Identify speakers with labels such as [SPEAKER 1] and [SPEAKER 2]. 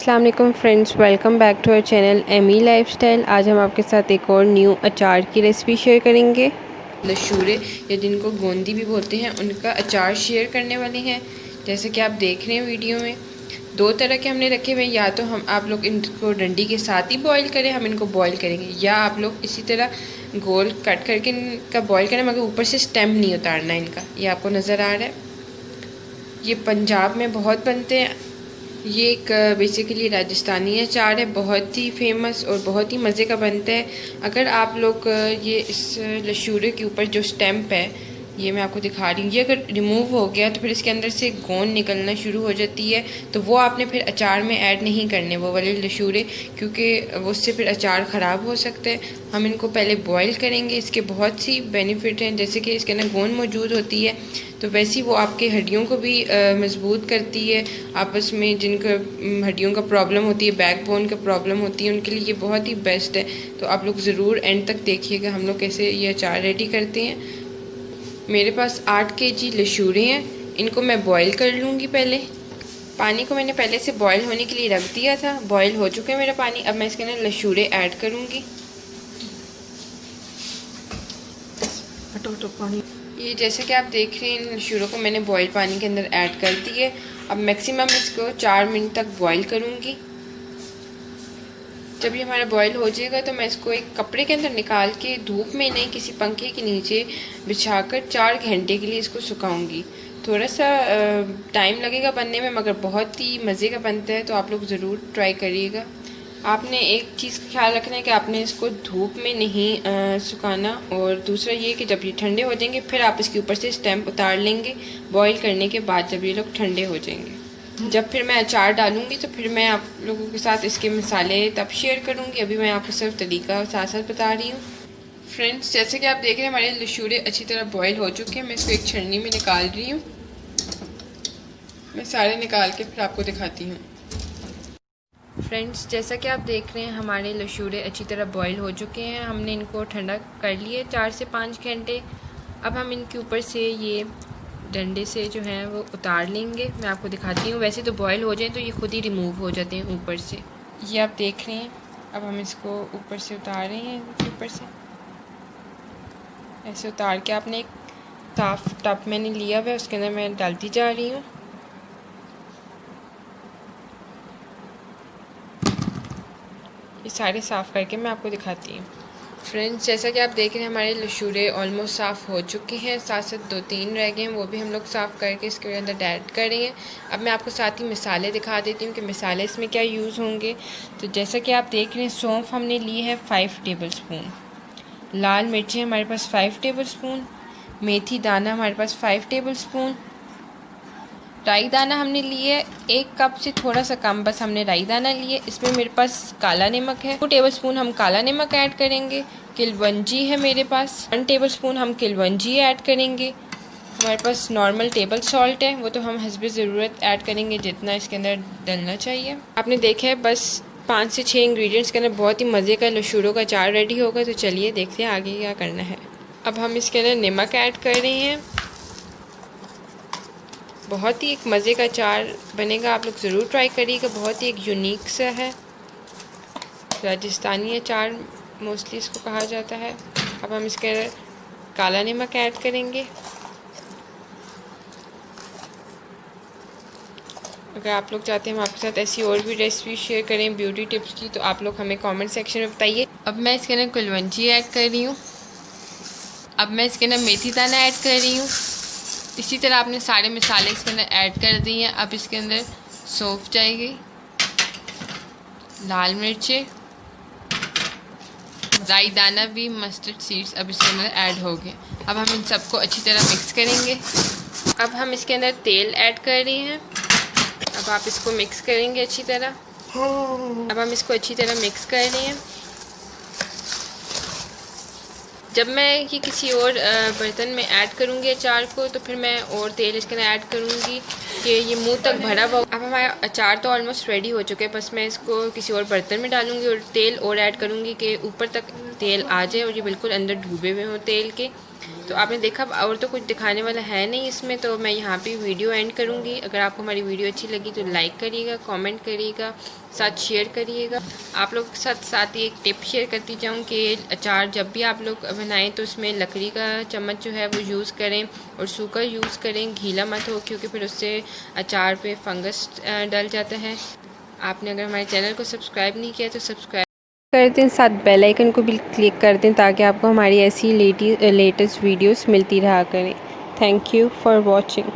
[SPEAKER 1] अस्सलाम वालेकुम friends, welcome back to our channel Amy lifestyle. आज हम आपके साथ एक और न्यू अचार की रेसिपी शेयर करेंगे। लशूरे या जिनको गोंदी भी बोलते हैं, उनका अचार शेयर करने वाले हैं। जैसे कि आप देख रहे हैं वीडियो में, दो तरह के हमने रखे हुए हैं। या तो हम आप लोग इनको डंडी के साथ ही बॉईल करें, हम इनको बॉईल करेंगे, या आप लोग इसी तरह गोल कट करके इनका बॉईल करें, मगर ऊपर से स्टेम नहीं उतारना इनका। ये आपको नज़र आ रहा है। ये पंजाब में बहुत बनते हैं। ये एक बेसिकली राजस्थानी अचार है, बहुत ही फेमस और बहुत ही मज़े का बनता है। अगर आप लोग ये इस लशूरे के ऊपर जो स्टैम्प है, ये मैं आपको दिखा रही हूँ, ये अगर रिमूव हो गया तो फिर इसके अंदर से गोंद निकलना शुरू हो जाती है। तो वो आपने फिर अचार में ऐड नहीं करने वो वाले लशूरे, क्योंकि वो उससे फिर अचार ख़राब हो सकता है। हम इनको पहले बॉईल करेंगे। इसके बहुत सी बेनिफिट हैं, जैसे कि इसके अंदर गोंद मौजूद होती है, तो वैसे वो आपके हड्डियों को भी मजबूत करती है। आपस में जिनको हड्डियों का प्रॉब्लम होती है, बैकबोन का प्रॉब्लम होती है, उनके लिए ये बहुत ही बेस्ट है। तो आप लोग ज़रूर एंड तक देखिएगा हम लोग कैसे ये अचार रेडी करते हैं। मेरे पास 8 kg लशूरे हैं, इनको मैं बॉईल कर लूँगी। पहले पानी को मैंने पहले से बॉईल होने के लिए रख दिया था। बॉईल हो चुका है मेरा पानी। अब मैं इसके अंदर लशूरे ऐड करूँगी। पानी ये जैसे कि आप देख रहे हैं, इन लशूरों को मैंने बॉईल पानी के अंदर ऐड कर दिए। अब मैक्सिमम इसको 4 मिनट तक बॉईल करूँगी। जब ये हमारा बॉईल हो जाएगा तो मैं इसको एक कपड़े के अंदर निकाल के धूप में नहीं, किसी पंखे के नीचे बिछाकर 4 घंटे के लिए इसको सुखाऊंगी। थोड़ा सा टाइम लगेगा बनने में, मगर बहुत ही मज़े का बनता है। तो आप लोग ज़रूर ट्राई करिएगा। आपने एक चीज़ का ख्याल रखना है कि आपने इसको धूप में नहीं सुखाना। और दूसरा ये कि जब ये ठंडे हो जाएंगे फिर आप इसके ऊपर से स्टैम्प उतार लेंगे बॉईल करने के बाद, जब ये लोग ठंडे हो जाएंगे। जब फिर मैं अचार डालूंगी तो फिर मैं आप लोगों के साथ इसके मसाले तब शेयर करूंगी। अभी मैं आपको सिर्फ तरीका साथ साथ बता रही हूँ। फ्रेंड्स, जैसे कि आप देख रहे हैं, हमारे लशूरे अच्छी तरह बॉईल हो चुके हैं। मैं इसको एक छन्नी में निकाल रही हूँ। मैं सारे निकाल के फिर आपको दिखाती हूँ। फ्रेंड्स, जैसा कि आप देख रहे हैं, हमारे लशूरे अच्छी तरह बॉईल हो चुके हैं। हमने इनको ठंडा कर लिए 4 से 5 घंटे। अब हम इनके ऊपर से ये डंडे से जो है वो उतार लेंगे। मैं आपको दिखाती हूँ। वैसे तो बॉईल हो जाए तो ये खुद ही रिमूव हो जाते हैं ऊपर से। ये आप देख रहे हैं। अब हम इसको ऊपर से उतार रहे हैं। ऊपर से ऐसे उतार के आपने एक साफ टब मैंने लिया हुआ है, उसके अंदर मैं डालती जा रही हूँ। ये सारे साफ़ करके मैं आपको दिखाती हूँ। फ्रेंड्स, जैसा कि आप देख रहे हैं, हमारे लशूरे ऑलमोस्ट साफ़ हो चुके हैं। साथ साथ 2-3 रह गए हैं, वो भी हम लोग साफ़ करके इसके अंदर ऐड करेंगे। अब मैं आपको साथ ही मसाले दिखा देती हूँ कि मसाले इसमें क्या यूज़ होंगे। तो जैसा कि आप देख रहे हैं, सौंफ हमने ली है 5 टेबल स्पून, लाल मिर्चें हमारे पास 5 टेबल स्पून, मेथी दाना हमारे पास 5 टेबल स्पून, राई दाना हमने लिए 1 कप से थोड़ा सा कम, बस हमने राई दाना लिए। इसमें मेरे पास काला नमक है 2 टेबल स्पून, हम काला नमक ऐड करेंगे। किलवंजी है मेरे पास 1 टेबल स्पून, हम किलवंजी ऐड करेंगे। हमारे पास नॉर्मल टेबल सॉल्ट है, वो तो हम हस्बे ज़रूरत ऐड करेंगे जितना इसके अंदर डलना चाहिए। आपने देखा है, बस 5 से 6 इंग्रेडिएंट्स के अंदर बहुत ही मज़े का लशूरों का अचार रेडी होगा। तो चलिए देखते हैं आगे क्या करना है। अब हम इसके अंदर नमक ऐड कर रहे हैं। बहुत ही एक मज़े का अचार बनेगा, आप लोग ज़रूर ट्राई करिएगा। बहुत ही एक यूनिक सा है, राजस्थानी अचार मोस्टली इसको कहा जाता है। अब हम इसके अंदर काला नमक ऐड करेंगे। अगर आप लोग चाहते हैं हम आपके साथ ऐसी और भी रेसिपी शेयर करें ब्यूटी टिप्स की, तो आप लोग हमें कमेंट सेक्शन में बताइए। अब मैं इसके अंदर कुलवंजी ऐड कर रही हूँ। अब मैं इसके अंदर मेथी दाना ऐड कर रही हूँ। इसी तरह आपने सारे मसाले इसके अंदर ऐड कर दिए हैं। अब इसके अंदर सौंफ जाएगी, लाल मिर्चें, राई दाना भी, मस्टर्ड सीड्स अब इसके अंदर ऐड हो गए। अब हम इन सबको अच्छी तरह मिक्स करेंगे। अब हम इसके अंदर तेल ऐड कर रहे हैं। अब आप इसको मिक्स करेंगे अच्छी तरह। अब हम इसको अच्छी तरह मिक्स कर रहे हैं। जब मैं ये किसी और बर्तन में ऐड करूँगी अचार को, तो फिर मैं और तेल इसके अंदर ऐड करूँगी कि ये मुंह तक भरा हुआ। अब हमारा अचार तो ऑलमोस्ट रेडी हो चुका है, बस मैं इसको किसी और बर्तन में डालूँगी और तेल और ऐड करूँगी कि ऊपर तक तेल आ जाए और ये बिल्कुल अंदर डूबे हुए हों तेल के। तो आपने देखा, और तो कुछ दिखाने वाला है नहीं इसमें, तो मैं यहाँ पे वीडियो एंड करूँगी। अगर आपको हमारी वीडियो अच्छी लगी तो लाइक करिएगा, कमेंट करिएगा, साथ शेयर करिएगा। आप लोग के साथ ही एक टिप शेयर करती जाऊँ कि अचार जब भी आप लोग बनाएं तो उसमें लकड़ी का चम्मच जो है वो यूज़ करें और सूखा यूज़ करें, गीला मत हो, क्योंकि फिर उससे अचार पे फंगस डल जाता है। आपने अगर हमारे चैनल को सब्सक्राइब नहीं किया तो सब्सक्राइब कर दें, साथ बेल आइकन को भी क्लिक कर दें ताकि आपको हमारी ऐसी लेटेस्ट वीडियोस मिलती रहा करें। Thank you for watching.